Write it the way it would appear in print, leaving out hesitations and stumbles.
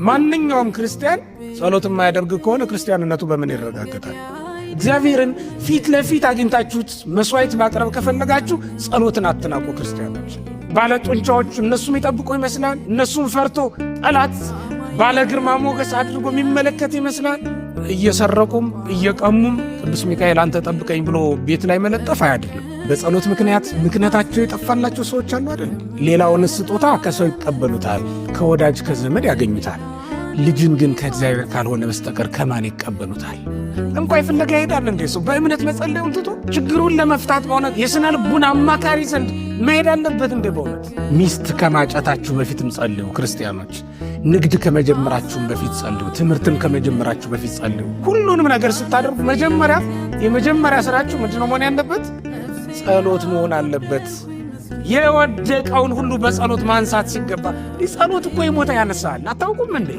ማንኛውም ክርስቲያን ጸሎት የማያደርግ ከሆነ ክርስቲያንነቱ በምን ይረጋገጣል? እግዚአብሔርን ፊት ለፊት አግኝታችሁት መስዋዕት ማቅረብ ከፈለጋችሁ ጸሎትን አትናቁ። ክርስቲያኖች ባለ ጡንቻዎች እነሱም ይጠብቁ ይመስላል። እነሱም ፈርቶ ጠላት ባለ ግርማ ሞገስ አድርጎ የሚመለከት ይመስላል። እየሰረቁም እየቀሙም ቅዱስ ሚካኤል አንተ ጠብቀኝ ብሎ ቤት ላይ መለጠፍ አያድርም። በጸሎት ምክንያታቸው የጠፋላቸው ሰዎች አሉ አይደል? ሌላውን ስጦታ ከሰው ይቀበሉታል፣ ከወዳጅ ከዘመድ ያገኙታል። ልጅን ግን ከእግዚአብሔር ካልሆነ በስተቀር ከማን ይቀበሉታል? እንኳን ፍለጋ ይሄዳል እንዴ ሰው በእምነት መጸለዩን ትቶ ችግሩን ለመፍታት በእውነት የስነ ልቡና አማካሪ ዘንድ መሄድ አለበት እንዴ? በእውነት ሚስት ከማጨታችሁ በፊትም ጸልዩ ክርስቲያኖች። ንግድ ከመጀመራችሁም በፊት ጸልዩ። ትምህርትን ከመጀመራችሁ በፊት ጸልዩ። ሁሉንም ነገር ስታደርጉ የመጀመሪያ ስራችሁ ምንድነው መሆን ያለበት? ጸሎት መሆን አለበት። የወደቀውን ሁሉ በጸሎት ማንሳት ሲገባ ጸሎት እኮ የሞተ ያነሳል። አታውቁም እንዴ?